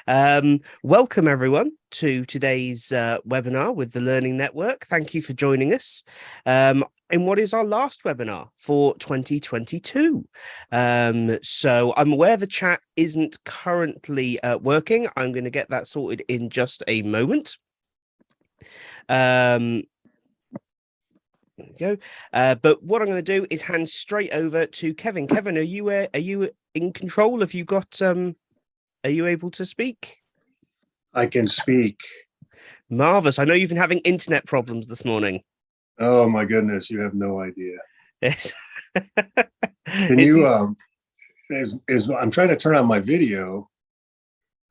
Welcome everyone to today's webinar with the Learning Network. Thank you for joining us in what is our last webinar for 2022. So I'm aware the chat isn't currently working. I'm going to get that sorted in just a moment. There we go. But what I'm going to do is hand straight over to Kevin. Kevin, are you in control? Have you got are you able to speak? I can speak. Marvelous. I know you've been having internet problems this morning. Oh my goodness, you have no idea. Yes. Can you I'm trying to turn on my video.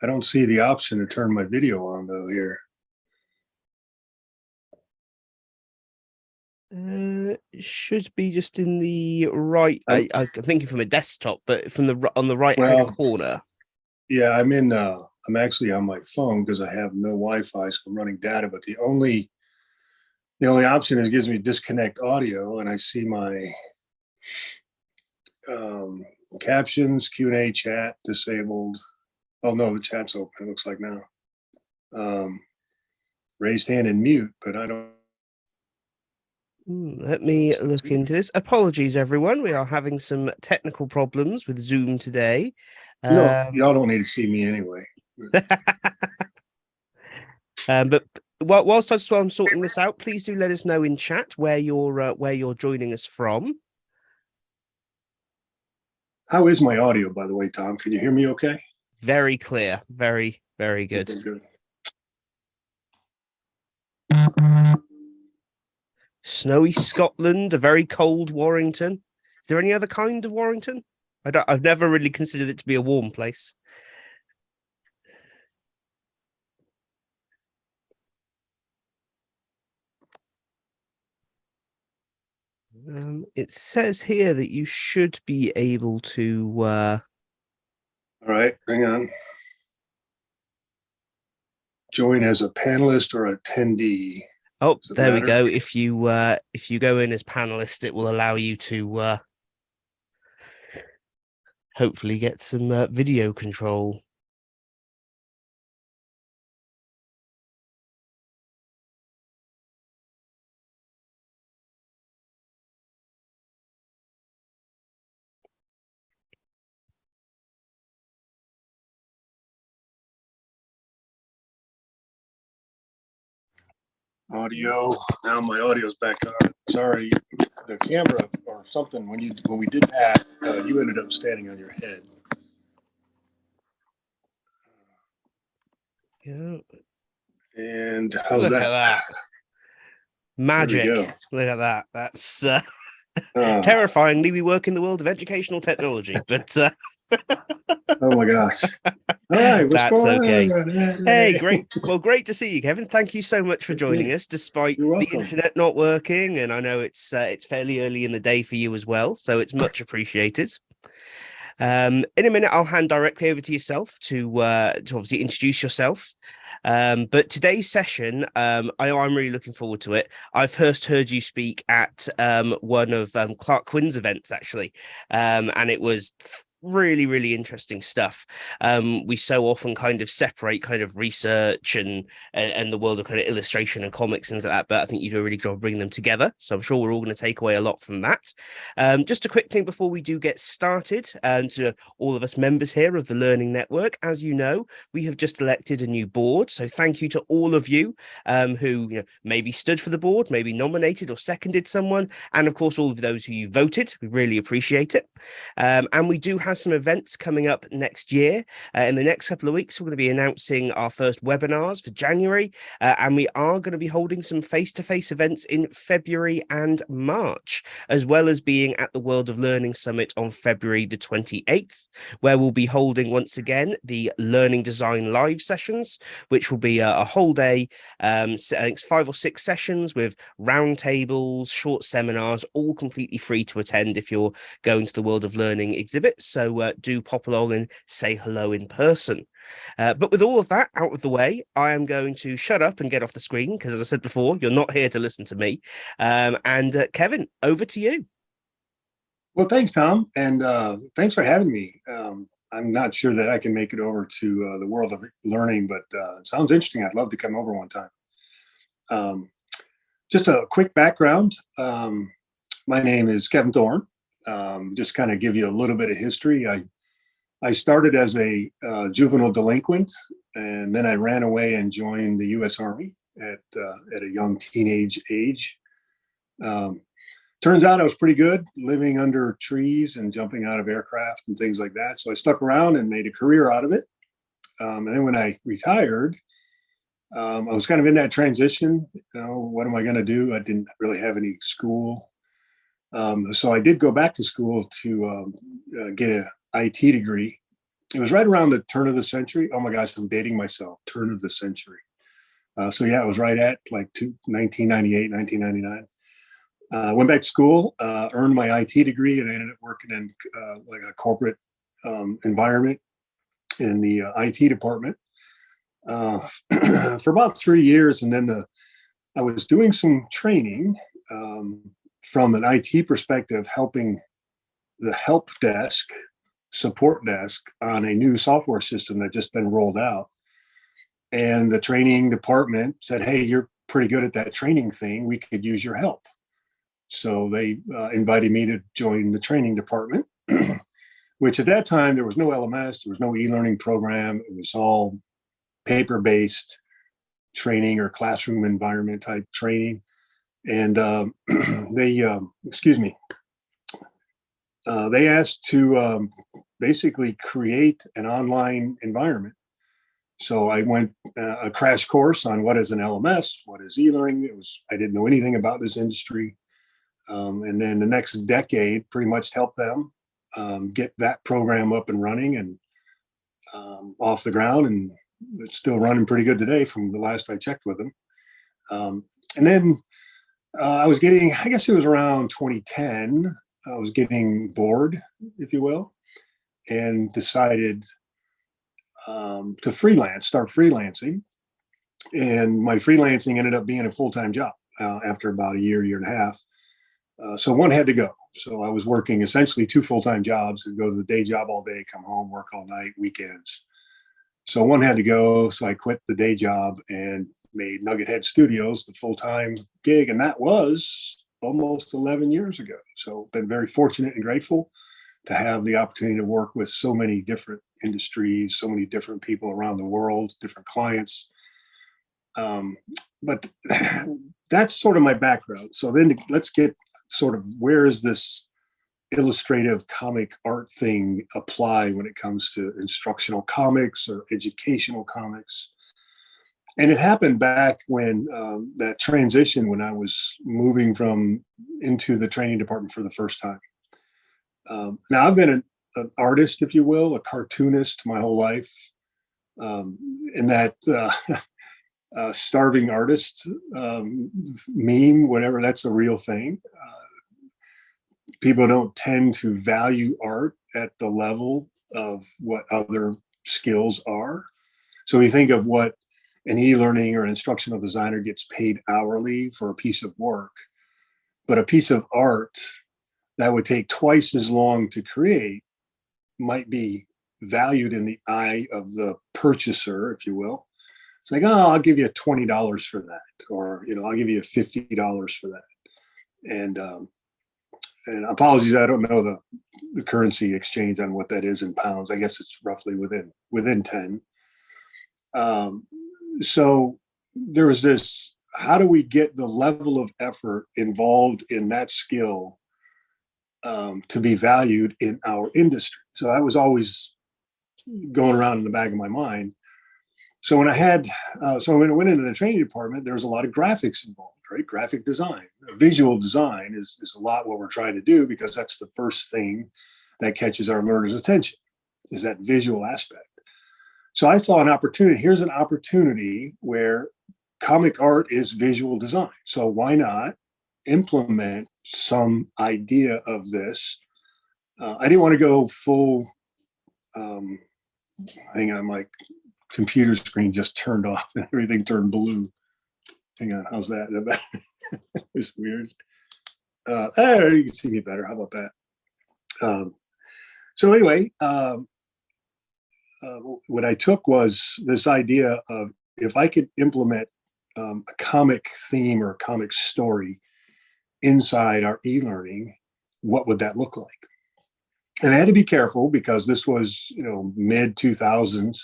I don't see the option to turn my video on though here. Should be just in the right. I'm thinking from a desktop, but from the on the right hand corner. Yeah, I'm actually on my phone because I have no Wi-Fi, so I'm running data. But the only option is gives me disconnect audio, and I see my captions, Q&A, chat disabled. Oh no, the chat's open. It looks like now. Raised hand and mute, but I don't. Let me look into this. Apologies, everyone. We are having some technical problems with Zoom today. Y'all don't need to see me anyway. But whilst I'm sorting this out, please do let us know in chat where you're joining us from. How is my audio, by the way, Tom? Can you hear me okay? Very clear. Very, very good. Good. Snowy Scotland, a very cold Warrington. Is there any other kind of Warrington? I've never really considered it to be a warm place. It says here that you should be able to. All right, hang on. Join as a panelist or attendee. Oh, there we go. If you go in as panelist, it will allow you to hopefully get some video control. Audio. Now my audio's back on. Sorry, the camera or something. When we did that, you ended up standing on your head. Yeah. And how's Look at that. Magic. Look at that. That's terrifyingly, we work in the world of educational technology, but oh my gosh. All right, that's okay. Hey, great. Well, great to see you, Kevin. Thank you so much for joining us, despite the internet not working. And I know it's fairly early in the day for you as well, so it's much appreciated. In a minute, I'll hand directly over to yourself to obviously introduce yourself. But today's session, I'm really looking forward to it. I've first heard you speak at one of Clark Quinn's events, actually, and it was really, really interesting stuff. We so often kind of separate kind of research and the world of kind of illustration and comics and things like that, but I think you do a really good job of bringing them together. So I'm sure we're all going to take away a lot from that. Just a quick thing before we do get started, to all of us members here of the Learning Network, as you know, we have just elected a new board. So thank you to all of you who maybe stood for the board, maybe nominated or seconded someone, and of course all of those who you voted. We really appreciate it. And we do have some events coming up next year. In the next couple of weeks, we're going to be announcing our first webinars for January, and we are going to be holding some face-to-face events in February and March, as well as being at the World of Learning Summit on February the 28th, where we'll be holding once again the Learning Design live sessions, which will be a whole day. I think it's 5 or 6 sessions with roundtables, short seminars, all completely free to attend if you're going to the World of Learning exhibit. So do pop along and say hello in person. But with all of that out of the way, I am going to shut up and get off the screen because, as I said before, you're not here to listen to me. And Kevin, over to you. Well, thanks, Tom, and thanks for having me. I'm not sure that I can make it over to the world of learning, but it sounds interesting. I'd love to come over one time. Um, just a quick background. My name is Kevin Thorne. Just kind of give you a little bit of history. I started as a juvenile delinquent, and then I ran away and joined the U.S. Army at a young teenage age. Um, Turns out I was pretty good living under trees and jumping out of aircraft and things like that. So I stuck around and made a career out of it. And then when I retired, I was kind of in that transition. What am I going to do? I didn't really have any school. So I did go back to school to get an IT degree. It was right around the turn of the century. Oh my gosh, I'm dating myself. Turn of the century. So yeah, it was right at like 1998, 1999. Went back to school, earned my IT degree, and I ended up working in like a corporate environment in the IT department for about 3 years. And then I was doing some training from an IT perspective, helping the help desk, support desk on a new software system that just been rolled out. And the training department said, "Hey, you're pretty good at that training thing. We could use your help." So they invited me to join the training department, which at that time, there was no LMS, there was no e-learning program. It was all paper-based training or classroom environment type training. And they asked to basically create an online environment. So I went a crash course on what is an LMS, what is e-learning. I didn't know anything about this industry. And then the next decade pretty much helped them get that program up and running and off the ground. And it's still running pretty good today from the last I checked with them. And then I was getting, I guess it was around 2010, I was getting bored, if you will, and decided to start freelancing. And my freelancing ended up being a full-time job after about a year and a half. So one had to go. So I was working essentially two full-time jobs. I'd go to the day job all day, come home, work all night, weekends. So one had to go. So I quit the day job and made Nugget Head Studios the full-time gig. And that was almost 11 years ago. So been very fortunate and grateful to have the opportunity to work with so many different industries, so many different people around the world, different clients. But that's sort of my background. So then let's get sort of, where is this illustrative comic art thing apply when it comes to instructional comics or educational comics? And it happened back when that transition, when I was moving into the training department for the first time. Now I've been an artist, if you will, a cartoonist my whole life. And that starving artist meme, whatever, that's a real thing. People don't tend to value art at the level of what other skills are. So you think of what an e-learning or an instructional designer gets paid hourly for a piece of work, but a piece of art that would take twice as long to create might be valued in the eye of the purchaser, if you will. It's like, oh, I'll give you $20 for that, or I'll give you $50 for that. And apologies, I don't know the currency exchange on what that is in pounds. I guess it's roughly within 10. So there was this: how do we get the level of effort involved in that skill to be valued in our industry? So that was always going around in the back of my mind. So when when I went into the training department, there was a lot of graphics involved, right? Graphic design, visual design is a lot what we're trying to do, because that's the first thing that catches our learners' attention, is that visual aspect. So I saw an opportunity. Here's an opportunity where comic art is visual design. So why not implement some idea of this? I didn't want to go full, hang on, my computer screen just turned off and everything turned blue. Hang on, how's that? It's weird. You can see me better. How about that? So anyway, what I took was this idea of if I could implement a comic theme or a comic story inside our e-learning, what would that look like? And I had to be careful because this was, mid 2000s.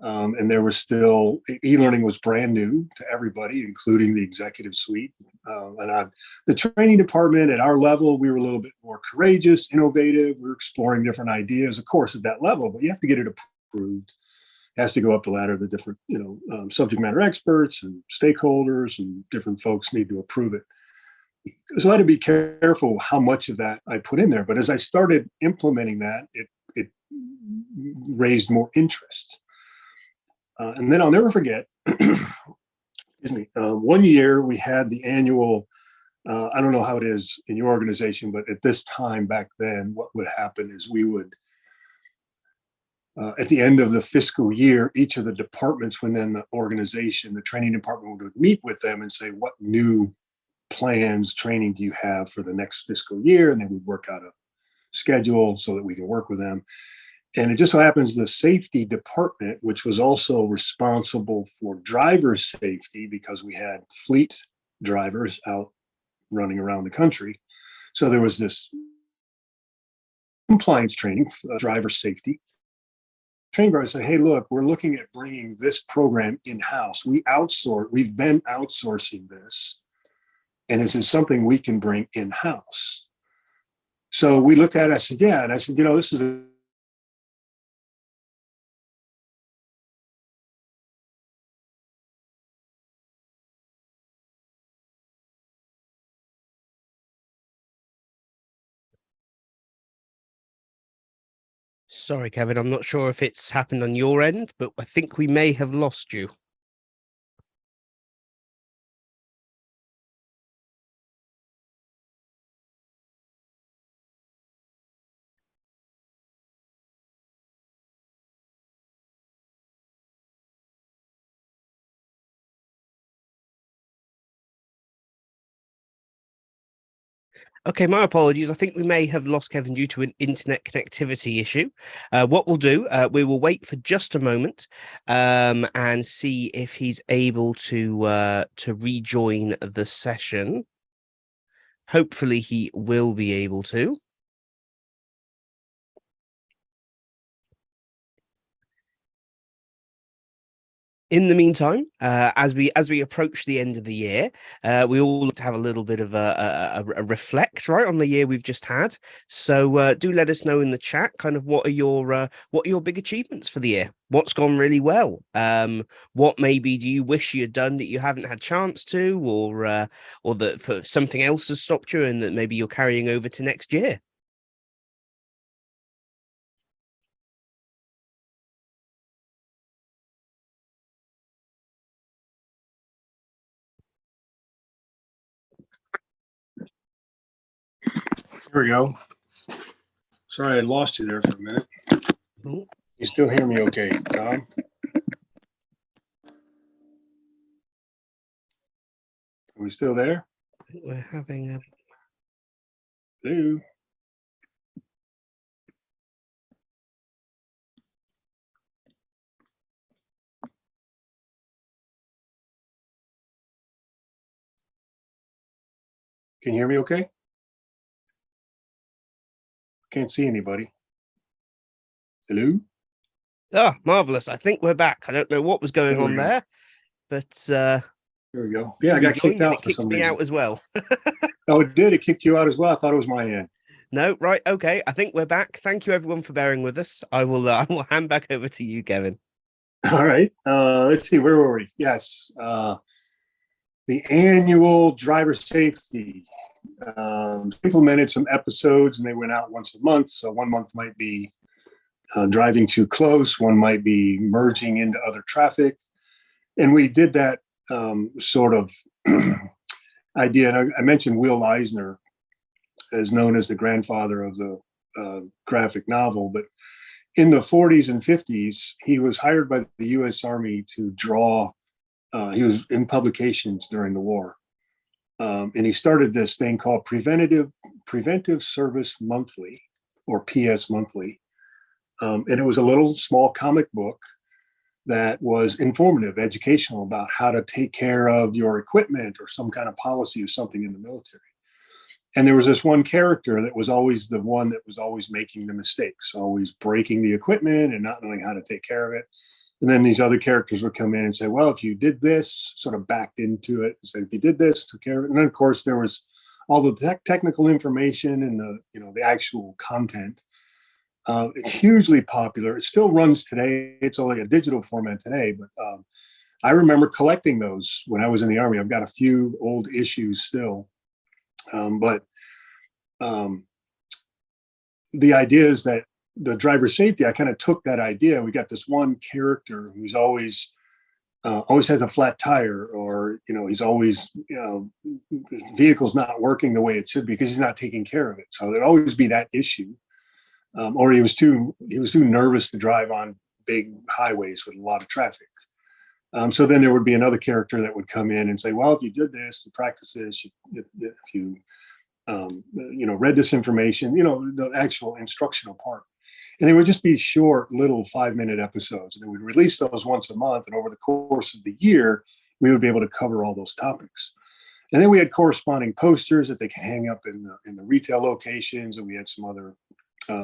And there was still e-learning was brand new to everybody, including the executive suite. The training department at our level, we were a little bit more courageous, innovative. We were exploring different ideas, of course, at that level, but you have to get it approved. It has to go up the ladder. The different, subject matter experts and stakeholders and different folks need to approve it. So I had to be careful how much of that I put in there. But as I started implementing that, it raised more interest. And then I'll never forget, excuse me, one year we had the annual, I don't know how it is in your organization, but at this time back then, what would happen is we would, at the end of the fiscal year, each of the departments within the organization, the training department would meet with them and say, what new plans, training do you have for the next fiscal year? And then we'd work out a schedule so that we can work with them. And it just so happens the safety department, which was also responsible for driver safety because we had fleet drivers out running around the country. So there was this compliance training, driver safety. Training program said, hey, look, we're looking at bringing this program in-house. We've been outsourcing this. And is it something we can bring in-house? So we looked at it, I said, yeah. And I said, this is a Sorry, Kevin, I'm not sure if it's happened on your end, but I think we may have lost you. Okay, my apologies. I think we may have lost Kevin due to an internet connectivity issue. What we'll do, we will wait for just a moment and see if he's able to rejoin the session. Hopefully, he will be able to. In the meantime, as we approach the end of the year, we all look to have a little bit of a reflect, right, on the year we've just had. So do let us know in the chat, kind of what are your big achievements for the year? What's gone really well? What maybe do you wish you had done that you haven't had chance to, or that for something else has stopped you and that maybe you're carrying over to next year? Here we go. Sorry, I lost you there for a minute. You still hear me okay, Tom? Are we still there? I think we're having a... Hello? Can you hear me okay? Can't see anybody. Hello? Oh, marvelous. I think we're back. I don't know what was going on there, but here we go. Yeah, I got kicked out for some reason. Out as well. Oh, it did. It kicked you out as well. I thought it was my end. No, right. Okay. I think we're back. Thank you everyone for bearing with us. I will hand back over to you, Kevin. All right. Let's see, where were we? Yes. The annual driver safety implemented some episodes and they went out once a month. So one month might be driving too close. One might be merging into other traffic. And we did that sort of idea. And I mentioned Will Eisner as known as the grandfather of the graphic novel, but in the 40s and 50s, he was hired by the U.S. Army to draw. He was in publications during the war. And he started this thing called Preventive Service Monthly, or PS Monthly. And it was a little small comic book that was informative, educational about how to take care of your equipment or some kind of policy or something in the military. And there was this one character that was always the one that was always making the mistakes, always breaking the equipment and not knowing how to take care of it. And then these other characters would come in and say, well, if you did this, sort of backed into it and said, if you did this, took care of it. And then of course there was all the technical information and the actual content. Hugely popular. It still runs today. It's only a digital format today, but I remember collecting those when I was in the Army. I've got a few old issues still. But the idea is that the driver safety, I kind of took that idea. We got this one character who's always has a flat tire, or he's always his vehicle's not working the way it should be because he's not taking care of it. So there'd always be that issue, or he was too nervous to drive on big highways with a lot of traffic. So then there would be another character that would come in and say, well, if you did this, you practice this, if you read this information, the actual instructional part. And they would just be short little 5-minute episodes. And then we'd release those once a month. And over the course of the year, we would be able to cover all those topics. And then we had corresponding posters that they could hang up in the retail locations. And we had some other, I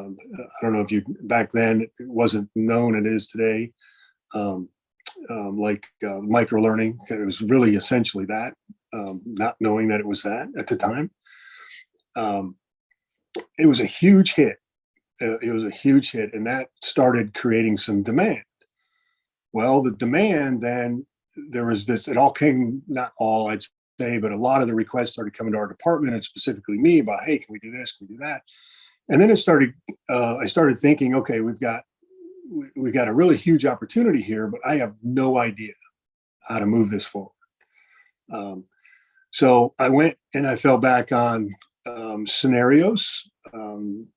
don't know if back then it wasn't known, it is today, like micro learning. It was really essentially that, not knowing that it was that at the time. It was a huge hit. And that started creating some demand. Well, the demand, then there was this, it all came, not all I'd say, but a lot of the requests started coming to our department, and specifically me, about, hey, can we do this? Can we do that? And then I started thinking, okay, we've got a really huge opportunity here, but I have no idea how to move this forward. So I went and I fell back on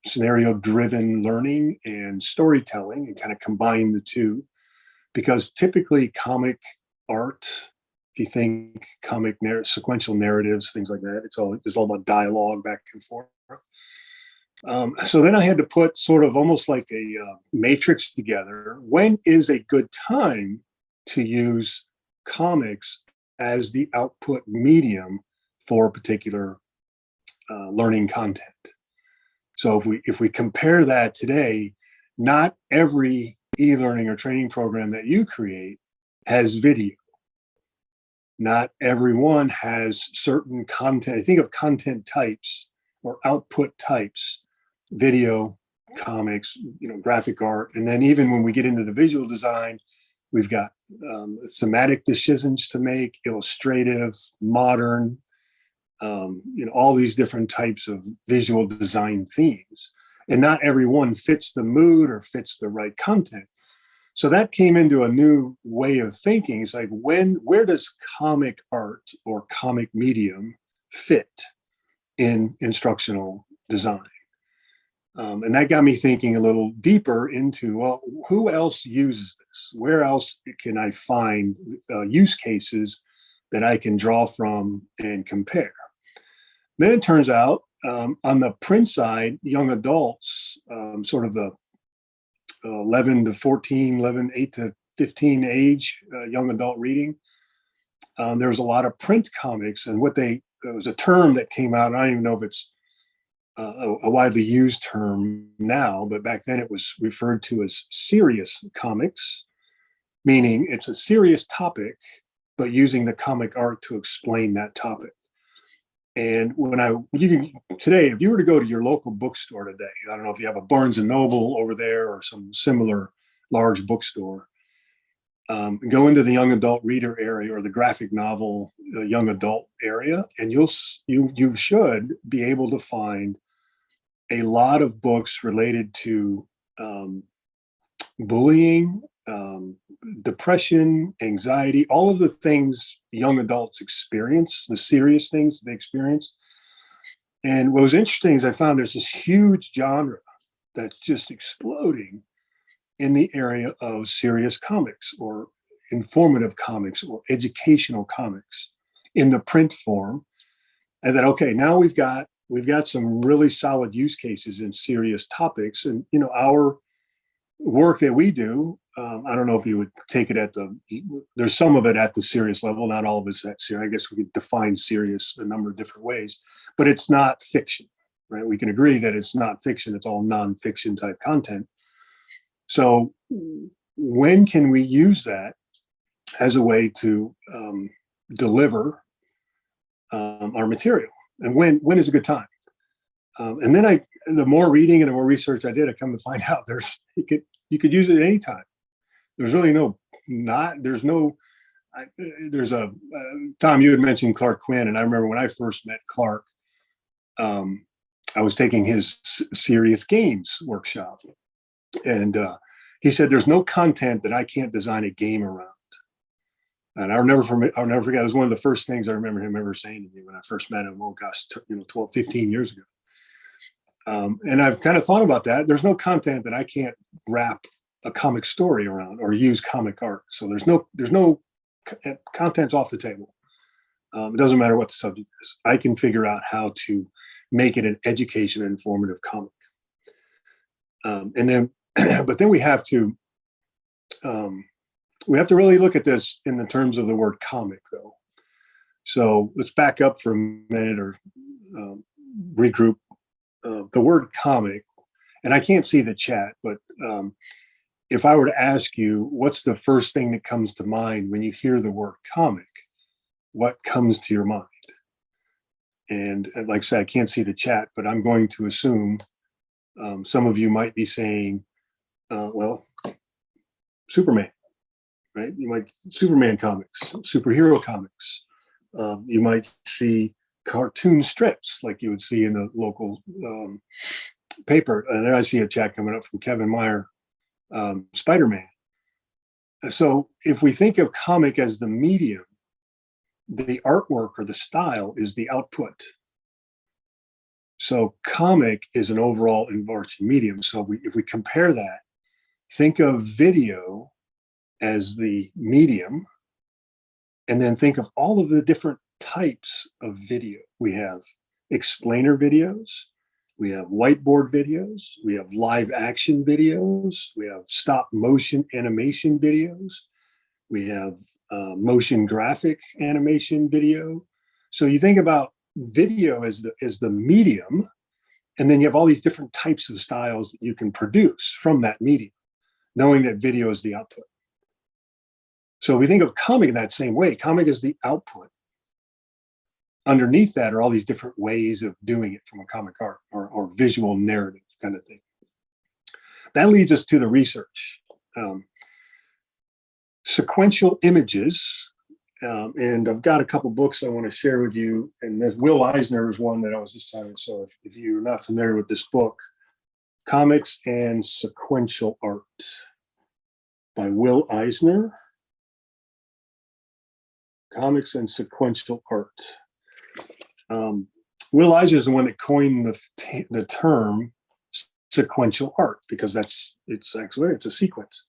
scenario-driven learning and storytelling, and kind of combine the two, because typically comic art, if you think sequential narratives, things like that, it's all about dialogue back and forth. So then I had to put sort of almost like a matrix together. When is a good time to use comics as the output medium for a particular learning content? So if we compare that today, not every e-learning or training program that you create has video. Not everyone has certain content. I think of content types or output types: video, comics, graphic art. And then even when we get into the visual design, we've got thematic decisions to make, illustrative, modern, all these different types of visual design themes. And not everyone fits the mood or fits the right content. So that came into a new way of thinking. It's like, where does comic art or comic medium fit in instructional design? And that got me thinking a little deeper into, well, who else uses this? Where else can I find use cases that I can draw from and compare? Then it turns out on the print side, young adults, sort of the 8 to 15 age, young adult reading, there's a lot of print comics. And there was a term that came out, I don't even know if it's a widely used term now, but back then it was referred to as serious comics, meaning it's a serious topic, but using the comic art to explain that topic. And today, if you were to go to your local bookstore today, I don't know if you have a Barnes and Noble over there or some similar large bookstore, go into the young adult reader area or the graphic novel young adult area, and you should be able to find a lot of books related to bullying, depression, anxiety, all of the things young adults experience, the serious things they experience. And what was interesting is I found there's this huge genre that's just exploding in the area of serious comics or informative comics or educational comics in the print form. And then, okay, now we've got some really solid use cases in serious topics. And, work that we do, I don't know if you would take it there's some of it at the serious level, not all of it's that serious. I guess we could define serious a number of different ways, but it's not fiction, right? We can agree that it's not fiction. It's all nonfiction type content. So when can we use that as a way to deliver our material? And when is a good time? And then the more reading and the more research I did, I come to find out you could use it at any time. There's really there's a Tom, you had mentioned Clark Quinn, and I remember when I first met Clark, I was taking his serious games workshop, and he said, "There's no content that I can't design a game around." And I'll never forget. It was one of the first things I remember him ever saying to me when I first met him. Oh gosh, 12, 15 years ago. And I've kind of thought about that. There's no content that I can't wrap a comic story around or use comic art. So there's no content's off the table. It doesn't matter what the subject is. I can figure out how to make it an education and informative comic. But then we have to really look at this in the terms of the word comic, though. So let's back up for a minute or regroup. The word comic, and I can't see the chat, but if I were to ask you, what's the first thing that comes to mind when you hear the word comic? What comes to your mind? And like I said, I can't see the chat, but I'm going to assume some of you might be saying, well, Superman, right? You might Superman comics, superhero comics. You might see cartoon strips like you would see in the local paper. And then I see a chat coming up from Kevin Meyer, Spider-Man. So if we think of comic as the medium, the artwork or the style is the output. So comic is an overall overarching medium. So if we compare that, think of video as the medium, and then think of all of the different types of video. We have explainer videos, we have whiteboard videos, we have live action videos, we have stop motion animation videos, we have motion graphic animation video. So you think about video as the medium, and then you have all these different types of styles that you can produce from that medium, knowing that video is the output. So we think of comic in that same way. Comic is the output. Underneath that are all these different ways of doing it from a comic art or visual narrative kind of thing. That leads us to the research. Sequential images, and I've got a couple books I want to share with you, and there's Will Eisner is one that I was just talking about. So if you're not familiar with this book, Comics and Sequential Art by Will Eisner. Comics and Sequential Art. Will Eisner is the one that coined the term sequential art, because it's a sequence.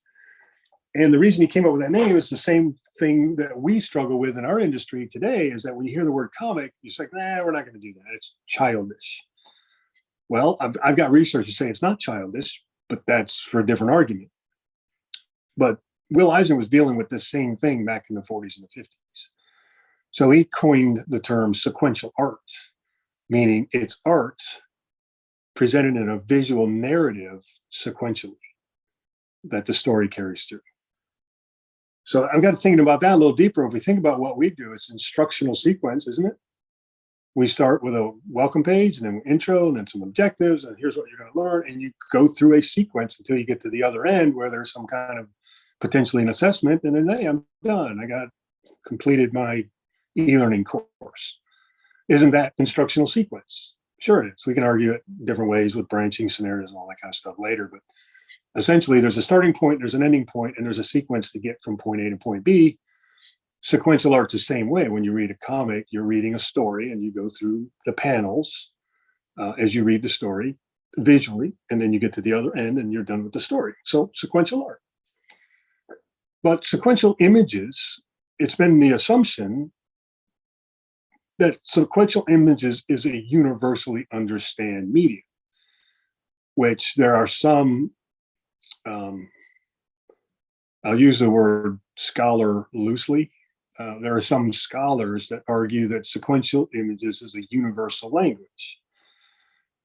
And the reason he came up with that name is the same thing that we struggle with in our industry today, is that when you hear the word comic, you're like, nah, we're not going to do that. It's childish. Well, I've got research to say it's not childish, but that's for a different argument. But Will Eisner was dealing with this same thing back in the 40s and the 50s. So he coined the term sequential art, meaning it's art presented in a visual narrative sequentially that the story carries through. So I've got to thinking about that a little deeper. If we think about what we do, it's instructional sequence, isn't it? We start with a welcome page, and then intro, and then some objectives, and here's what you're going to learn. And you go through a sequence until you get to the other end where there's some kind of potentially an assessment. And then, hey, I'm done. I got completed my e-learning course. Isn't that instructional sequence? Sure it is. We can argue it different ways with branching scenarios and all that kind of stuff later. But essentially, there's a starting point, there's an ending point, and there's a sequence to get from point A to point B. Sequential art's the same way. When you read a comic, you're reading a story, and you go through the panels as you read the story visually, and then you get to the other end, and you're done with the story. So sequential art. But sequential images, it's been the assumption that sequential images is a universally understood medium, which there are some um, I'll use the word scholar loosely. There are some scholars that argue that sequential images is a universal language.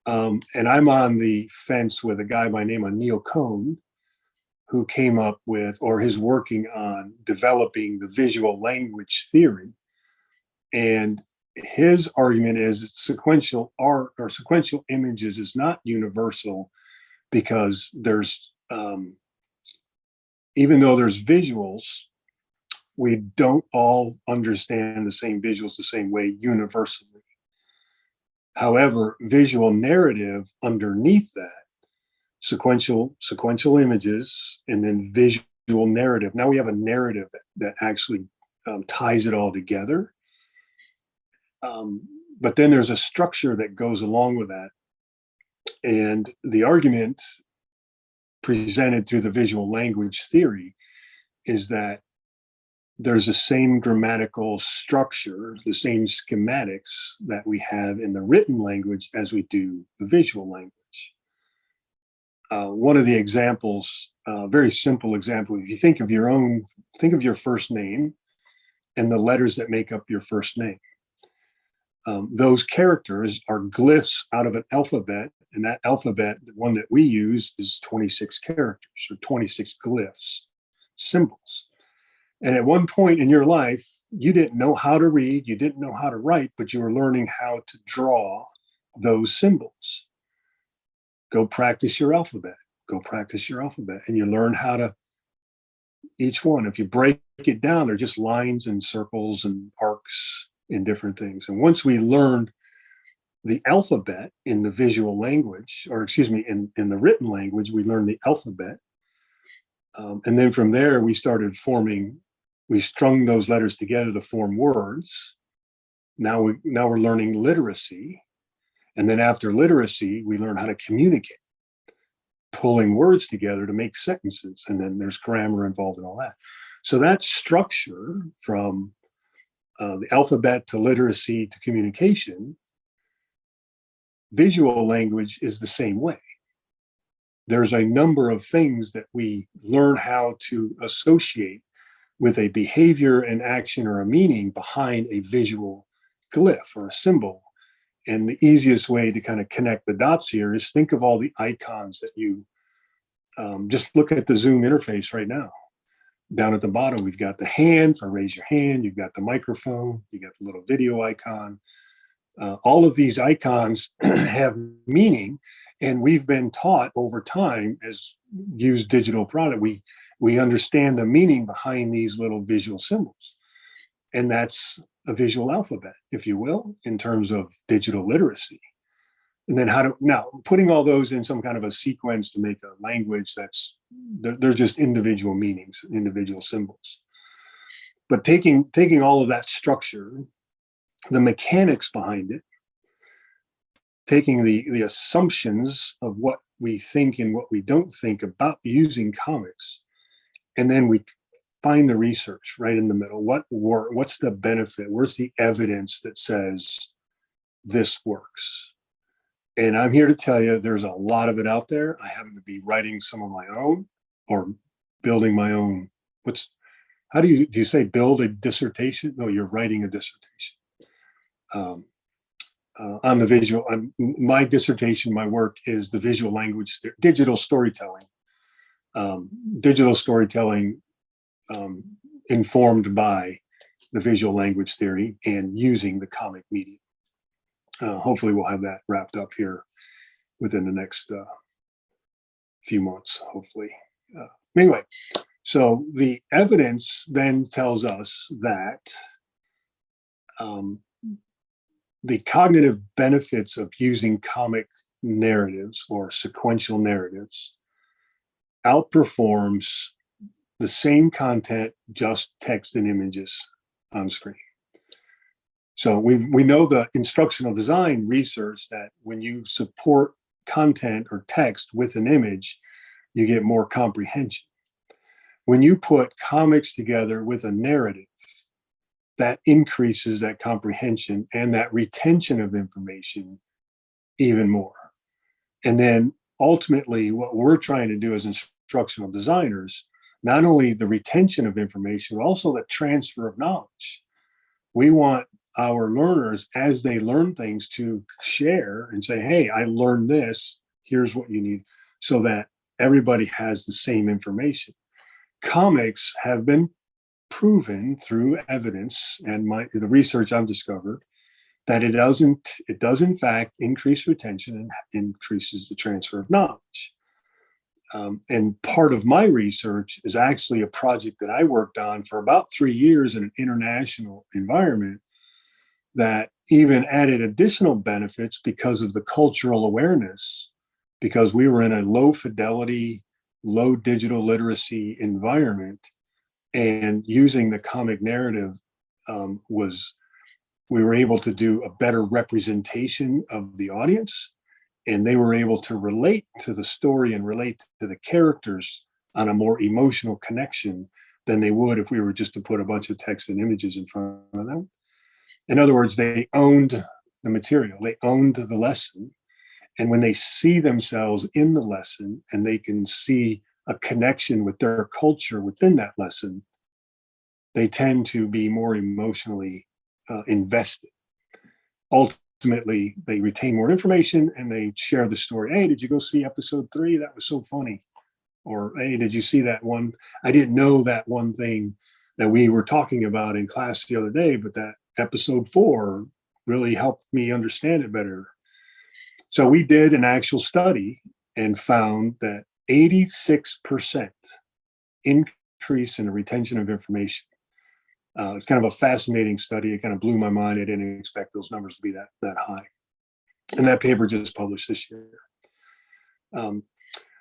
And I'm on the fence with a guy by the name of Neil Cohn, who came up with, or is working on developing the visual language theory. And his argument is that sequential art or sequential images is not universal because there's, even though there's visuals, we don't all understand the same visuals the same way universally. However, visual narrative underneath that, sequential images, and then visual narrative. Now we have a narrative that actually ties it all together. But then there's a structure that goes along with that. And the argument presented through the visual language theory is that there's the same grammatical structure, the same schematics that we have in the written language as we do the visual language. One of the examples, very simple example, if you think of your first name and the letters that make up your first name. Those characters are glyphs out of an alphabet, and that alphabet, the one that we use, is 26 characters or 26 glyphs, symbols. And at one point in your life, you didn't know how to read, you didn't know how to write, but you were learning how to draw those symbols. Go practice your alphabet. Go practice your alphabet. And you learn how to, each one, if you break it down, they're just lines and circles and arcs and different things. And once we learned the alphabet in the visual language, or excuse me, in the written language, we learned the alphabet. And then from there, we strung those letters together to form words. Now we're learning literacy. And then after literacy, we learn how to communicate, pulling words together to make sentences. And then there's grammar involved in all that. So that structure from the alphabet to literacy to communication, visual language is the same way. There's a number of things that we learn how to associate with a behavior, an action, or a meaning behind a visual glyph or a symbol. And the easiest way to kind of connect the dots here is think of all the icons that you just look at the Zoom interface right now. Down at the bottom, we've got the hand for raise your hand. You've got the microphone. You got the little video icon. All of these icons have meaning, and we've been taught over time as use digital product. We understand the meaning behind these little visual symbols, and that's a visual alphabet, if you will, in terms of digital literacy. And then now putting all those in some kind of a sequence to make a language they're just individual meanings, individual symbols. But taking all of that structure, the mechanics behind it, taking the assumptions of what we think and what we don't think about using comics, and then we find the research right in the middle. What's the benefit? Where's the evidence that says this works? And I'm here to tell you there's a lot of it out there. I happen to be writing some of my own or building my own. How do you say build a dissertation? No, you're writing a dissertation. On the visual, my dissertation, my work is the visual language, digital storytelling. Digital storytelling informed by the visual language theory and using the comic medium. Hopefully we'll have that wrapped up here within the next few months, hopefully. Anyway, so the evidence then tells us that the cognitive benefits of using comic narratives or sequential narratives outperforms the same content, just text and images on screen. So we know the instructional design research that when you support content or text with an image, you get more comprehension. When you put comics together with a narrative, that increases that comprehension and that retention of information even more. And then ultimately what we're trying to do as instructional designers, not only the retention of information, but also the transfer of knowledge. We want our learners, as they learn things, to share and say, hey, I learned this, here's what you need, so that everybody has the same information. Comics have been proven through evidence and the research I've discovered that it does in fact increase retention and increases the transfer of knowledge. And part of my research is actually a project that I worked on for about 3 years in an international environment that even added additional benefits because of the cultural awareness, because we were in a low fidelity, low digital literacy environment, and using the comic narrative we were able to do a better representation of the audience, and they were able to relate to the story and relate to the characters on a more emotional connection than they would if we were just to put a bunch of text and images in front of them. In other words, they owned the material, they owned the lesson. And when they see themselves in the lesson and they can see a connection with their culture within that lesson, they tend to be more emotionally invested. Ultimately, they retain more information and they share the story. Hey, did you go see episode 3? That was so funny. Or, hey, did you see that one? I didn't know that one thing that we were talking about in class the other day, but that episode 4 really helped me understand it better. So we did an actual study and found that 86% increase in the retention of information. It's kind of a fascinating study. It kind of blew my mind. I didn't expect those numbers to be that high. And that paper just published this year.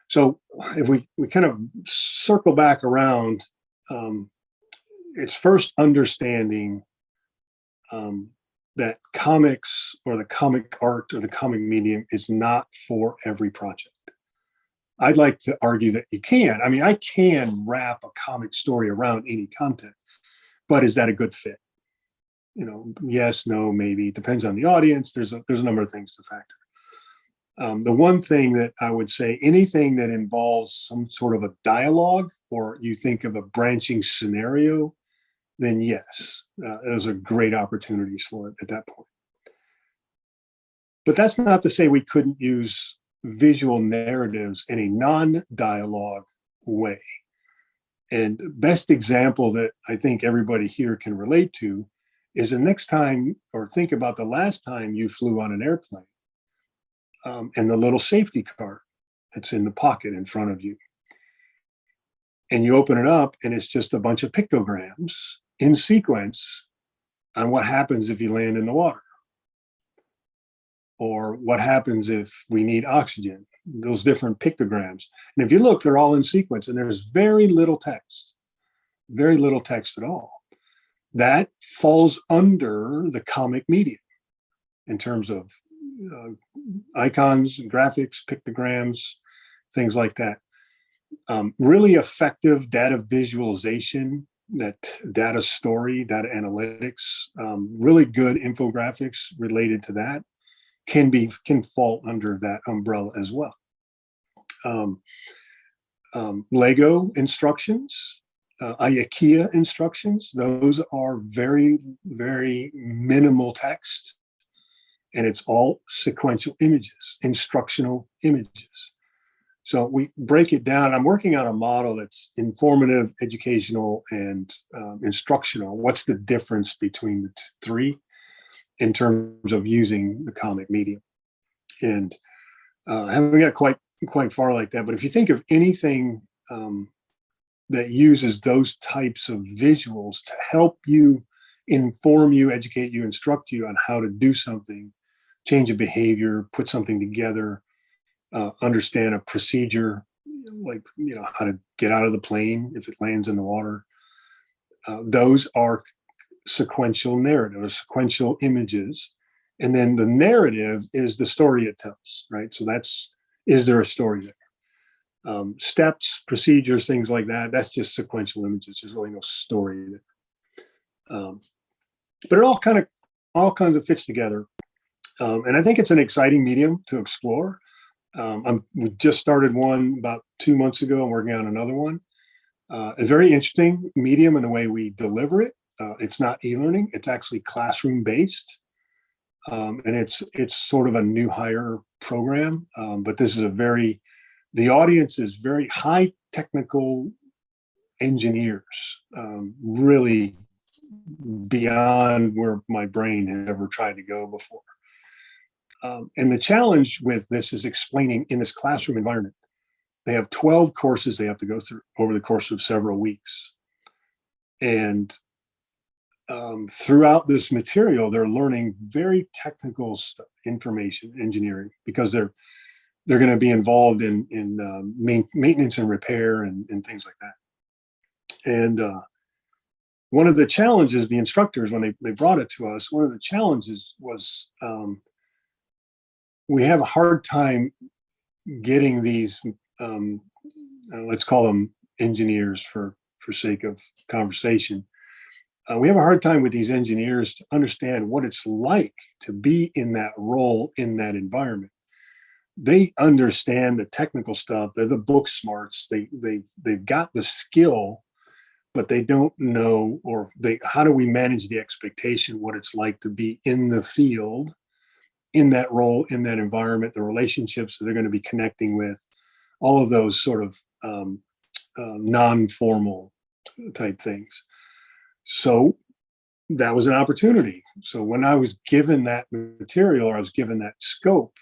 So if we kind of circle back around, it's first understanding that comics or the comic art or the comic medium is not for every project. I'd like to argue that you can. I mean, I can wrap a comic story around any content, but is that a good fit? You know, yes, no, maybe. It depends on the audience. There's a number of things to factor. The one thing that I would say, anything that involves some sort of a dialogue or you think of a branching scenario, then yes, those are great opportunities for it at that point. But that's not to say we couldn't use visual narratives in a non-dialogue way. And best example that I think everybody here can relate to is the next time, or think about the last time you flew on an airplane, and the little safety card that's in the pocket in front of you. And you open it up and it's just a bunch of pictograms in sequence on what happens if you land in the water. Or what happens if we need oxygen, those different pictograms. And if you look, they're all in sequence and there's very little text at all. That falls under the comic medium in terms of icons, graphics, pictograms, things like that. Really effective data visualization, that data story, data analytics, really good infographics related to that can fall under that umbrella as well. Lego instructions, IKEA instructions, those are very, very minimal text, and it's all sequential images, instructional images. So we break it down. I'm working on a model that's informative, educational, and instructional. What's the difference between the three in terms of using the comic medium? And I haven't got quite far like that. But if you think of anything that uses those types of visuals to help you, inform you, educate you, instruct you on how to do something, change a behavior, put something together, understand a procedure, like, you know, how to get out of the plane if it lands in the water. Those are sequential narratives, sequential images. And then the narrative is the story it tells, right? So is there a story there? Steps, procedures, things like that, that's just sequential images. There's really no story there. But it all kinds of fits together. And I think it's an exciting medium to explore. We just started one about 2 months ago. I'm working on another one. It's very interesting medium in the way we deliver it. It's not e-learning; it's actually classroom based, and it's sort of a new hire program. But this is the audience is very high technical engineers, really beyond where my brain had ever tried to go before. And the challenge with this is explaining in this classroom environment. They have 12 courses they have to go through over the course of several weeks. And throughout this material, they're learning very technical stuff, information engineering, because they're going to be involved in maintenance and repair and things like that. And one of the challenges, the instructors, when they brought it to us, one of the challenges was we have a hard time getting these, let's call them engineers for sake of conversation. We have a hard time with these engineers to understand what it's like to be in that role, in that environment. They understand the technical stuff. They're the book smarts. They've got the skill, but they don't know, how do we manage the expectation, what it's like to be in the field, in that role, in that environment, the relationships that they're going to be connecting with, all of those sort of non-formal type things. So that was an opportunity. So when I was given that material, or I was given that scope,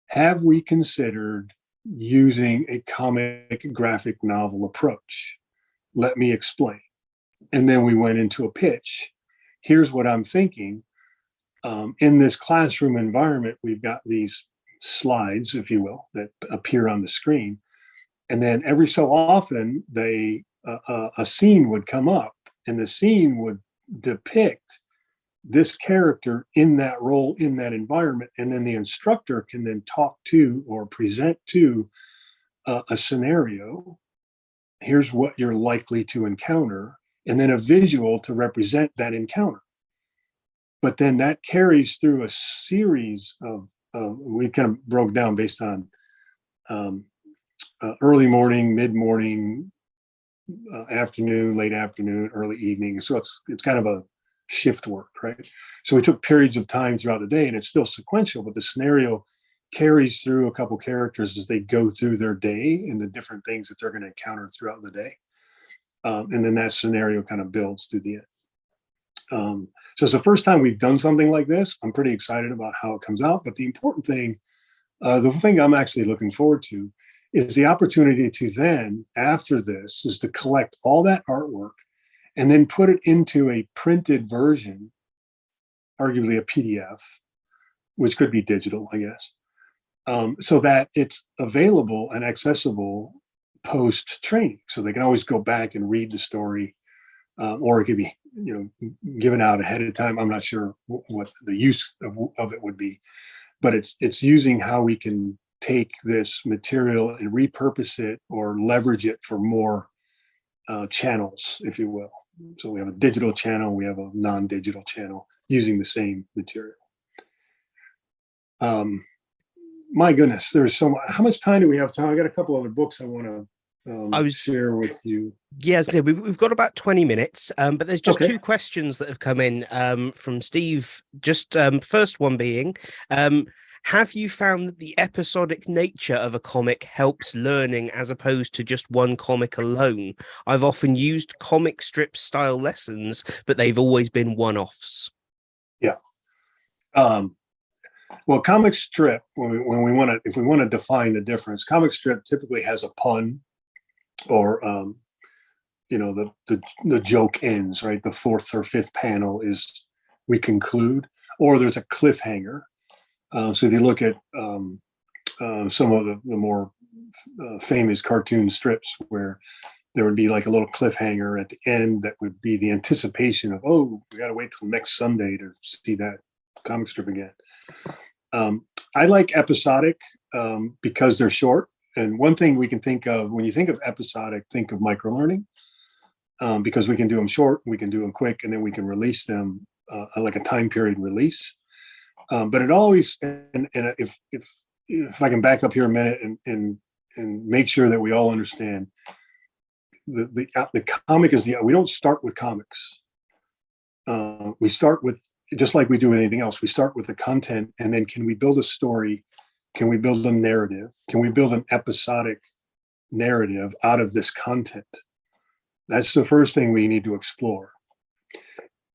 have we considered using a comic graphic novel approach? Let me explain. And then we went into a pitch. Here's what I'm thinking. In this classroom environment, we've got these slides, if you will, that appear on the screen. And then every so often, a scene would come up, and the scene would depict this character in that role, in that environment. And then the instructor can then talk to or present to a scenario. Here's what you're likely to encounter, and then a visual to represent that encounter. But then that carries through a series of, we kind of broke down based on early morning, mid-morning, afternoon, late afternoon, early evening. So it's kind of a shift work, right? So we took periods of time throughout the day, and it's still sequential, but the scenario carries through a couple characters as they go through their day and the different things that they're going to encounter throughout the day. And then that scenario kind of builds through the end. So it's the first time we've done something like this. I'm pretty excited about how it comes out. But the important thing, the thing I'm actually looking forward to, is the opportunity to then, after this, is to collect all that artwork and then put it into a printed version, arguably a PDF, which could be digital, I guess, so that it's available and accessible post-training. So they can always go back and read the story, or it could be, given out ahead of time. I'm not sure what the use of it would be, but it's using how we can take this material and repurpose it or leverage it for more channels, if you will. So we have a digital channel, we have a non-digital channel using the same material. My goodness, there's so much. How much time do we have, Tom? I got a couple other books I want to share with you. Yes, we've got about 20 minutes, but there's just two questions that have come in from Steve. Just first one being, have you found that the episodic nature of a comic helps learning as opposed to just one comic alone? I've often used comic strip style lessons, but they've always been one-offs. Yeah. Well, comic strip, if we want to define the difference, comic strip typically has a pun, or the joke ends, right? The fourth or fifth panel is we conclude, or there's a cliffhanger. So if you look at some of the more famous cartoon strips, where there would be like a little cliffhanger at the end that would be the anticipation of, oh, we got to wait till next Sunday to see that comic strip again. I like episodic because they're short. And one thing we can think of when you think of episodic, think of microlearning, because we can do them short, we can do them quick, and then we can release them like a time period release. But it always, and if if I can back up here a minute and make sure that we all understand, the comic is we don't start with comics. We start with, just like we do with anything else, we start with the content, and then can we build a story? Can we build a narrative? Can we build an episodic narrative out of this content? That's the first thing we need to explore.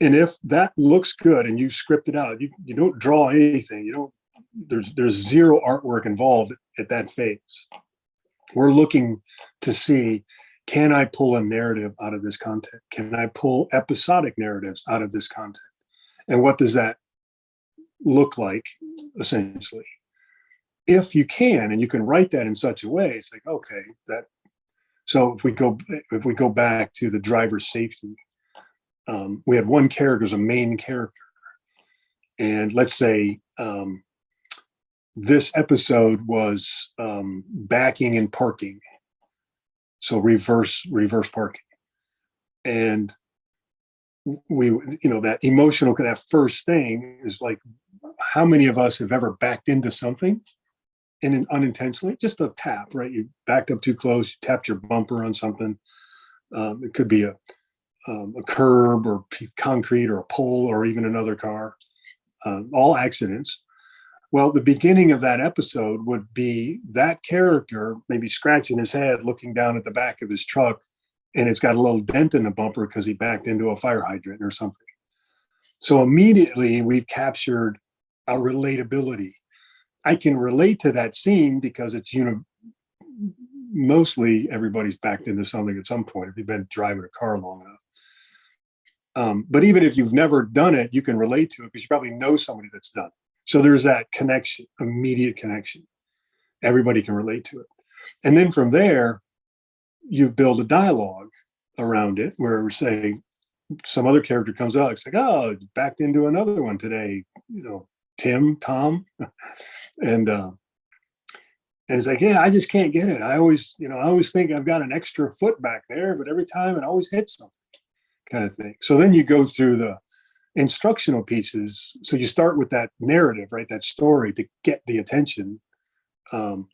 And if that looks good and you script it out, you don't draw anything, there's zero artwork involved at that phase. We're looking to see, can I pull a narrative out of this content? Can I pull episodic narratives out of this content? And what does that look like, essentially? If you can, and you can write that in such a way, it's like, okay, that. So if we go back to the driver's safety, we had one character as a main character, and let's say this episode was backing and parking, so reverse parking, and we, that emotional, that first thing is like, how many of us have ever backed into something and unintentionally, just a tap, right? You backed up too close, you tapped your bumper on something. It could be a curb or concrete or a pole or even another car, all accidents. Well, the beginning of that episode would be that character maybe scratching his head, looking down at the back of his truck, and it's got a little dent in the bumper because he backed into a fire hydrant or something. So immediately we've captured a relatability. I can relate to that scene because it's, mostly everybody's backed into something at some point if you've been driving a car long enough. But even if you've never done it, you can relate to it because you probably know somebody that's done it. So there's that connection, immediate connection. Everybody can relate to it. And then from there, you build a dialogue around it where we're saying, some other character comes out, it's like, oh, backed into another one today, Tom. And it's like, yeah, I just can't get it. I always think I've got an extra foot back there, but every time it always hits something, kind of thing. So then you go through the instructional pieces. So you start with that narrative, right? That story to get the attention. And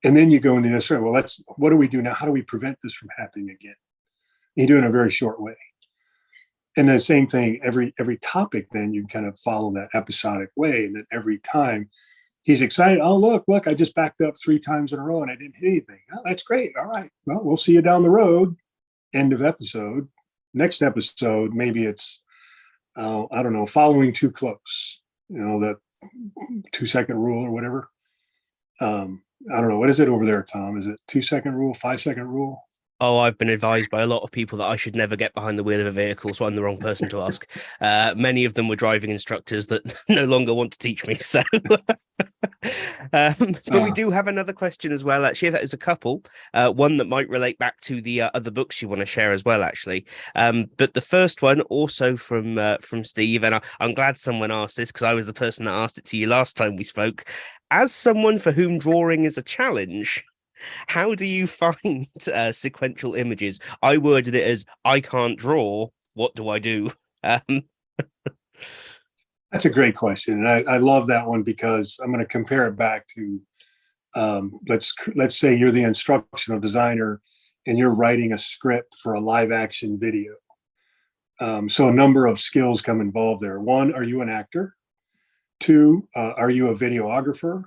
then you go into the story. Well, what do we do now? How do we prevent this from happening again? You do it in a very short way. And the same thing, every topic, then you kind of follow that episodic way. And then every time he's excited, oh, look, I just backed up 3 times in a row and I didn't hit anything. Oh, that's great. All right. Well, we'll see you down the road. End of episode. Next episode, maybe it's, I don't know, following too close, that 2-second rule or whatever. I don't know. What is it over there, Tom? Is it 2-second rule, 5-second rule? Oh, I've been advised by a lot of people that I should never get behind the wheel of a vehicle, so I'm the wrong person to ask. Many of them were driving instructors that no longer want to teach me. So, but we do have another question as well. Actually, that is a couple. One that might relate back to the other books you want to share as well. Actually, but the first one also from Steve, and I'm glad someone asked this because I was the person that asked it to you last time we spoke. As someone for whom drawing is a challenge, how do you find sequential images? I worded it as, I can't draw. What do I do? That's a great question. And I love that one because I'm going to compare it back to, let's say you're the instructional designer and you're writing a script for a live action video. So a number of skills come involved there. 1, are you an actor? 2, are you a videographer?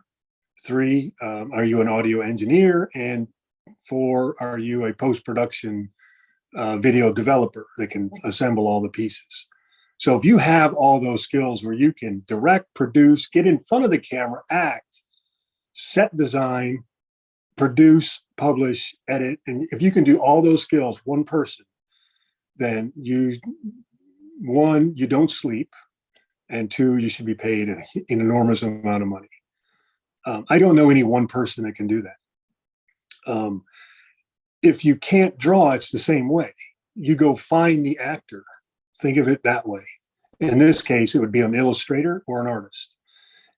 3, are you an audio engineer? And 4, are you a post-production video developer that can assemble all the pieces? So if you have all those skills where you can direct, produce, get in front of the camera, act, set design, produce, publish, edit, and if you can do all those skills, one person, then you don't sleep, and 2, you should be paid an enormous amount of money. I don't know any one person that can do that. If you can't draw, it's the same way. You go find the actor. Think of it that way. In this case, it would be an illustrator or an artist.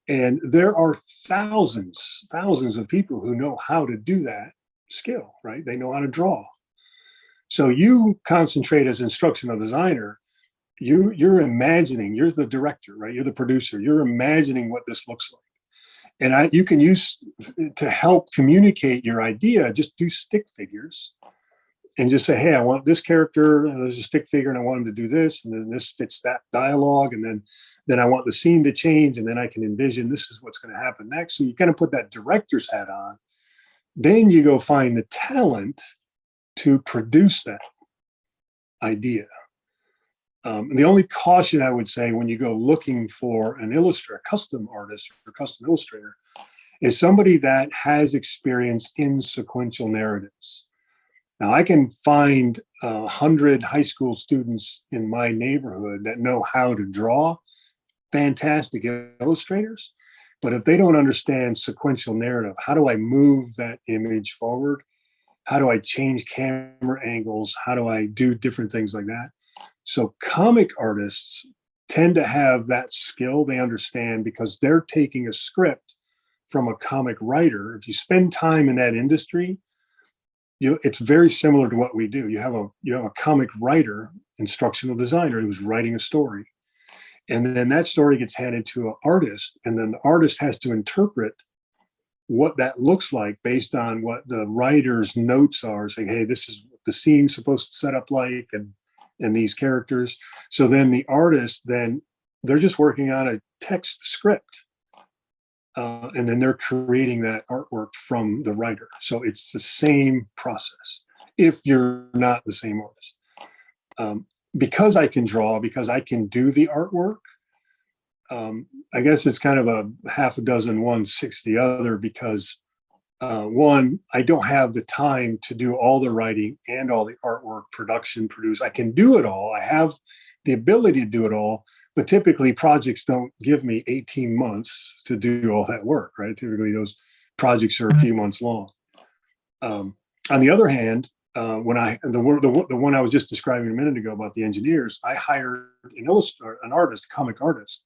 And there are thousands of people who know how to do that skill, right? They know how to draw. So you concentrate as instructional designer, you're imagining, you're the director, right? You're the producer. You're imagining what this looks like. And you can use to help communicate your idea, just do stick figures and just say, hey, I want this character, and there's a stick figure, and I want him to do this, and then this fits that dialogue, and then I want the scene to change, and then I can envision this is what's going to happen next. So you kind of put that director's hat on. Then you go find the talent to produce that idea. The only caution I would say when you go looking for an illustrator, a custom artist or custom illustrator, is somebody that has experience in sequential narratives. Now, I can find 100 high school students in my neighborhood that know how to draw, fantastic illustrators. But if they don't understand sequential narrative, how do I move that image forward? How do I change camera angles? How do I do different things like that? So comic artists tend to have that skill. They understand because they're taking a script from a comic writer. If you spend time in that industry, it's very similar to what we do. You have a comic writer, instructional designer who's writing a story. And then that story gets handed to an artist, and then the artist has to interpret what that looks like based on what the writer's notes are, saying, hey, this is what the scene's supposed to set up like, and these characters. So then the artist, they're just working on a text script. And then they're creating that artwork from the writer. So it's the same process if you're not the same artist. Because I can draw, because I can do the artwork, I guess it's kind of a half a dozen, 1, 6 the other, because one, I don't have the time to do all the writing and all the artwork, production, produce. I can do it all. I have the ability to do it all, but typically projects don't give me 18 months to do all that work, right? Typically those projects are a few months long. On the other hand, the one I was just describing a minute ago about the engineers, I hired an artist, comic artist.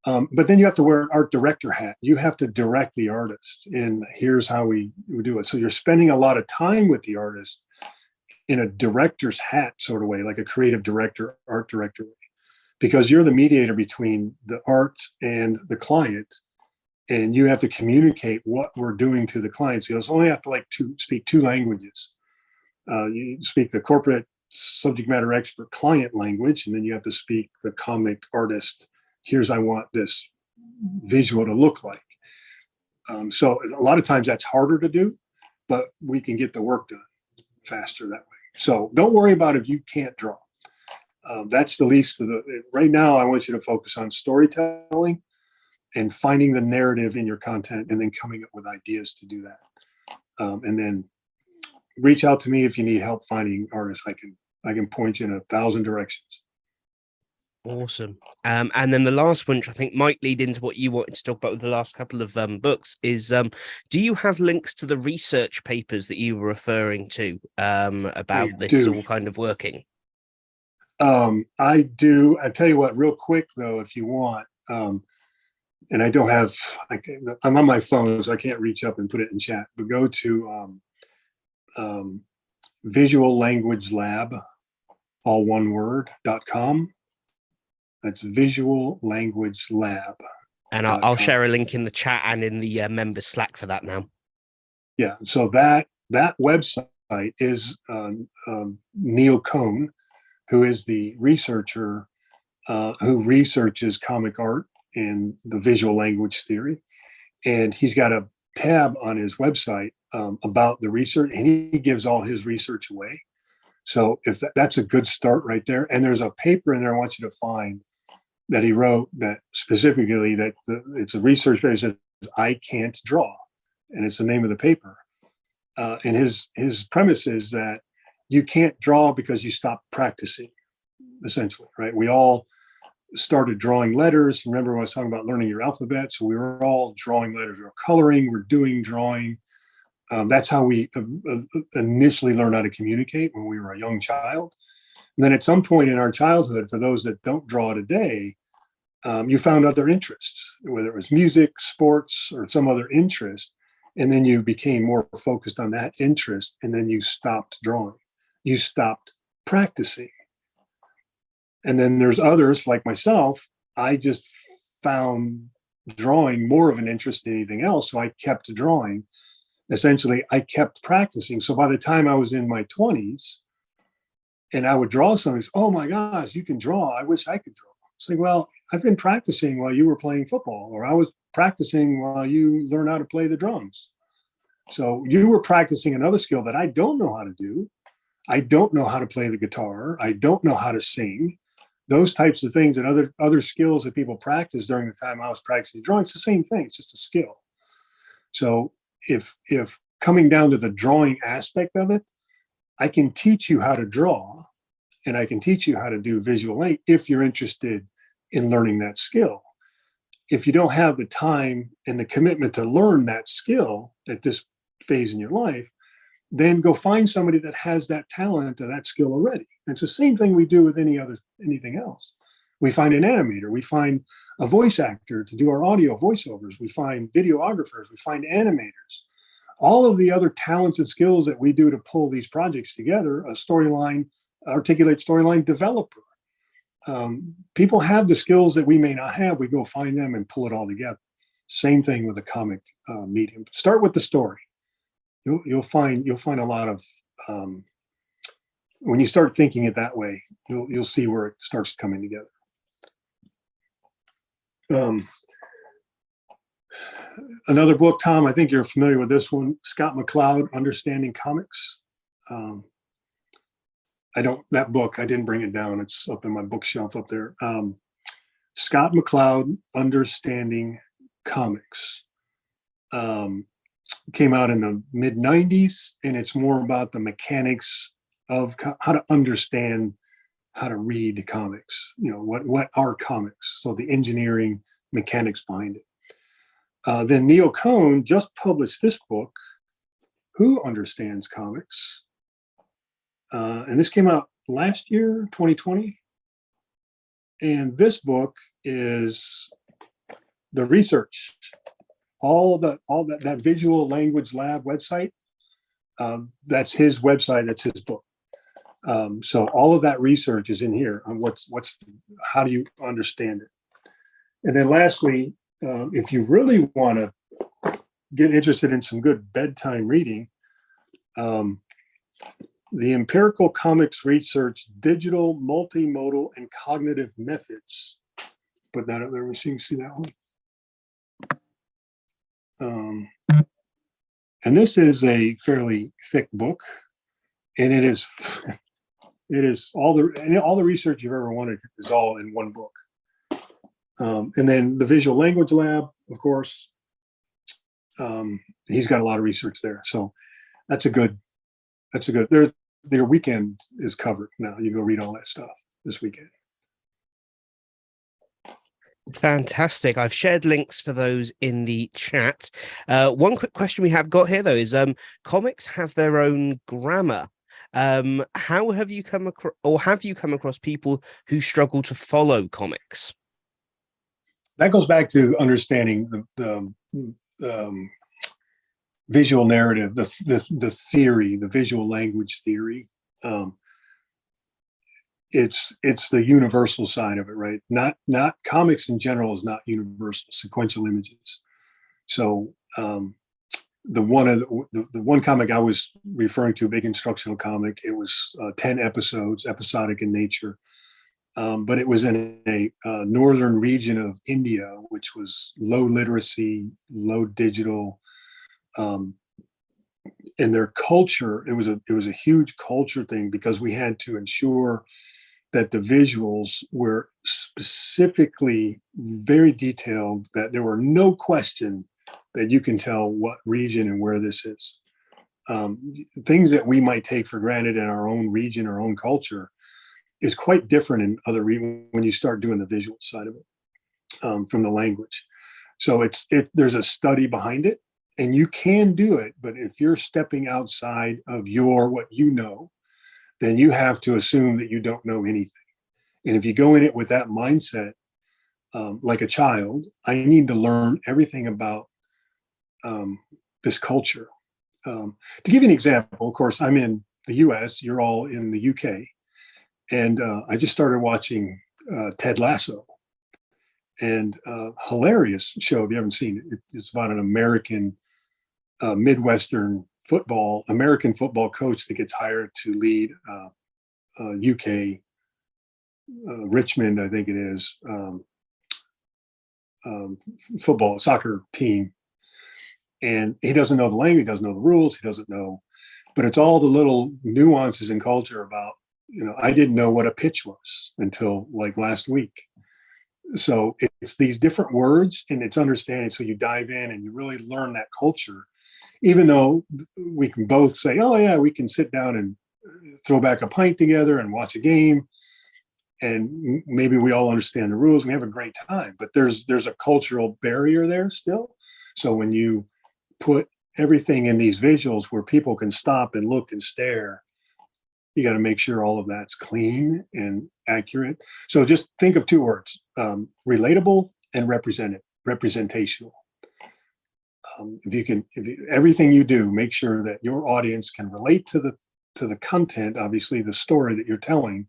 But then you have to wear an art director hat. You have to direct the artist, and here's how we do it. So you're spending a lot of time with the artist in a director's hat sort of way, like a creative director, art director way, because you're the mediator between the art and the client, and you have to communicate what we're doing to the client. So you only have to speak 2 languages. You speak the corporate subject matter expert client language, and then you have to speak the comic artist. Here's I want this visual to look like. So a lot of times that's harder to do, but we can get the work done faster that way. So don't worry about if you can't draw. That's the least of the. Right now, I want you to focus on storytelling and finding the narrative in your content, and then coming up with ideas to do that. And then reach out to me if you need help finding artists. I can point you in 1,000 directions. Awesome. And then the last one, which I think might lead into what you wanted to talk about with the last couple of books, is do you have links to the research papers that you were referring to about this all kind of working? I do. I tell you what, real quick though, if you want, and I don't have, I'm on my phone, so I can't reach up and put it in chat, but go to Visual Language Lab, all one word, .com. That's Visual Language Lab. And I'll share a link in the chat and in the members Slack for that now. Yeah, so that website is Neil Cohn, who is the researcher who researches comic art and the visual language theory. And he's got a tab on his website about the research, and he gives all his research away. So if that's a good start right there. And there's a paper in there I want you to find that he wrote that specifically that it's a research paper that says, I can't draw. And it's the name of the paper. And his premise is that you can't draw because you stopped practicing, essentially, right? We all started drawing letters. Remember when I was talking about learning your alphabet? So we were all drawing letters. We were coloring, we're doing drawing. That's how we initially learned how to communicate when we were a young child. And then at some point in our childhood, for those that don't draw today, you found other interests, whether it was music, sports, or some other interest. And then you became more focused on that interest, and then you stopped drawing. You stopped practicing. And then there's others like myself. I just found drawing more of an interest than anything else. So I kept drawing. Essentially, I kept practicing. So by the time I was in my 20s and I would draw something, oh my gosh, you can draw. I wish I could draw. It's like, well, I've been practicing while you were playing football, or I was practicing while you learned how to play the drums. So you were practicing another skill that I don't know how to do. I don't know how to play the guitar. I don't know how to sing. Those types of things and other skills that people practice during the time I was practicing drawing, it's the same thing. It's just a skill. So if coming down to the drawing aspect of it, I can teach you how to draw, and I can teach you how to do visual ink if you're interested in learning that skill. If you don't have the time and the commitment to learn that skill at this phase in your life, then go find somebody that has that talent or that skill already. And it's the same thing we do with anything else. We find an animator, we find a voice actor to do our audio voiceovers, we find videographers, we find animators. All of the other talents and skills that we do to pull these projects together, a articulate storyline developer. People have the skills that we may not have. We go find them and pull it all together. Same thing with a comic medium. Start with the story. You'll find a lot of when you start thinking it that way, you'll see where it starts coming together. Another book, Tom, I think you're familiar with this one, Scott McCloud, Understanding Comics. That book, I didn't bring it down. It's up in my bookshelf up there. Scott McCloud, Understanding Comics. Came out in the mid 90s, and it's more about the mechanics of how to understand how to read comics. What are comics? So the engineering mechanics behind it. Then Neil Cohn just published this book, Who Understands Comics? And this came out last year, 2020. And this book is the research, that Visual Language Lab website. That's his website. That's his book. So all of that research is in here on how do you understand it? And then lastly, if you really want to get interested in some good bedtime reading, the Empirical Comics Research Digital, Multimodal, and Cognitive Methods. Put that up there so you can see that one. And this is a fairly thick book, and it is all the research you've ever wanted is all in one book. And then the Visual Language Lab, of course, he's got a lot of research there. So that's a good. Their weekend is covered now. You go read all that stuff this weekend. Fantastic. I've shared links for those in the chat. One quick question we have got here, though, is comics have their own grammar. How have you come across people who struggle to follow comics? That goes back to understanding the visual narrative, the theory, the visual language theory. It's the universal side of it, right? Not comics in general is not universal. Sequential images. So the one comic I was referring to, big instructional comic, it was 10 episodes, episodic in nature. But it was in a northern region of India, which was low literacy, low digital. In their culture, it was a huge culture thing because we had to ensure that the visuals were specifically very detailed, that there were no question that you can tell what region and where this is. Things that we might take for granted in our own region, our own culture, is quite different in other regions when you start doing the visual side of it from the language. So there's a study behind it. And you can do it, but if you're stepping outside of what you know, then you have to assume that you don't know anything. And if you go in it with that mindset, like a child, I need to learn everything about this culture. To give you an example, of course, I'm in the US, you're all in the UK. And I just started watching Ted Lasso. and hilarious show. If you haven't seen it, it's about an American Midwestern American football coach that gets hired to lead UK Richmond, I think it is, soccer team. And he doesn't know the language, he doesn't know the rules, he doesn't know, but it's all the little nuances in culture about, I didn't know what a pitch was until like last week. So it's these different words and it's understanding. So you dive in and you really learn that culture, even though we can both say, oh yeah, we can sit down and throw back a pint together and watch a game. And maybe we all understand the rules. We have a great time, but there's a cultural barrier there still. So when you put everything in these visuals where people can stop and look and stare, you got to make sure all of that's clean and accurate. So just think of two words, relatable and representational. Everything you do, make sure that your audience can relate to the content, obviously the story that you're telling,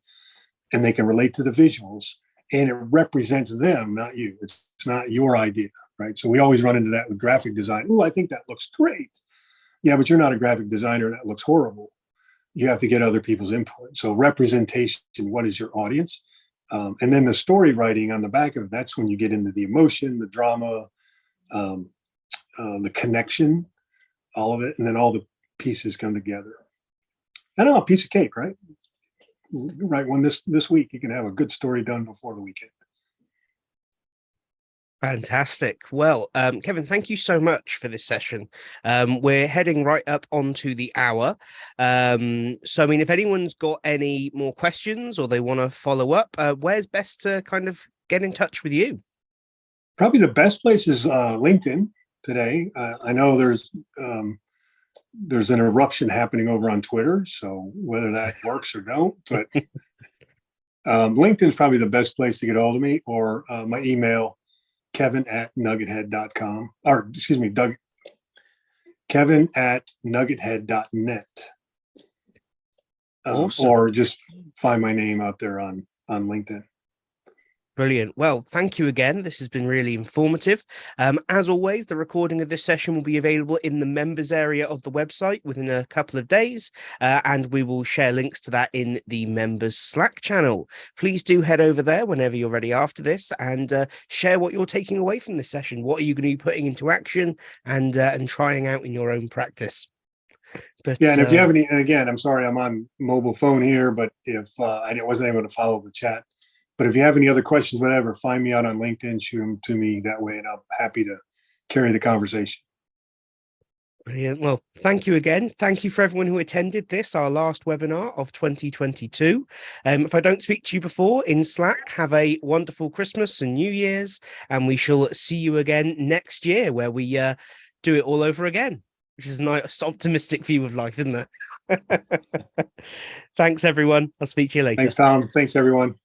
and they can relate to the visuals, and it represents them, not you. It's not your idea, right? So we always run into that with graphic design. Oh, I think that looks great. Yeah, but you're not a graphic designer. That looks horrible. You have to get other people's input. So representation, what is your audience? And then the story writing on the back of it, that's when you get into the emotion, the drama, the connection, all of it. And then all the pieces come together. I don't know, a piece of cake, right? Write one this week. You can have a good story done before the weekend. Fantastic. Well, Kevin, thank you so much for this session. We're heading right up onto the hour. So, I mean, if anyone's got any more questions or they want to follow up, where's best to kind of get in touch with you? Probably the best place is LinkedIn today. I know there's an eruption happening over on Twitter, so whether that works or don't, but LinkedIn's probably the best place to get a hold of me, or my email, kevin@nuggethead.com, or excuse me, kevin@nuggethead.net. Awesome. Or just find my name out there on LinkedIn. Brilliant. Well, thank you again. This has been really informative. As always, the recording of this session will be available in the members area of the website within a couple of days, and we will share links to that in the members Slack channel. Please do head over there whenever you're ready after this and share what you're taking away from this session. What are you going to be putting into action and trying out in your own practice? But yeah, and if you have any, and again, I'm sorry, I'm on mobile phone here, but if I wasn't able to follow the chat. But if you have any other questions, whatever, find me out on LinkedIn, shoot them to me that way, and I'm happy to carry the conversation. Brilliant. Well, thank you again. Thank you for everyone who attended this, our last webinar of 2022. If I don't speak to you before in Slack, have a wonderful Christmas and New Year's, and we shall see you again next year where we do it all over again, which is a nice, optimistic view of life, isn't it? Thanks, everyone. I'll speak to you later. Thanks, Tom. Thanks, everyone.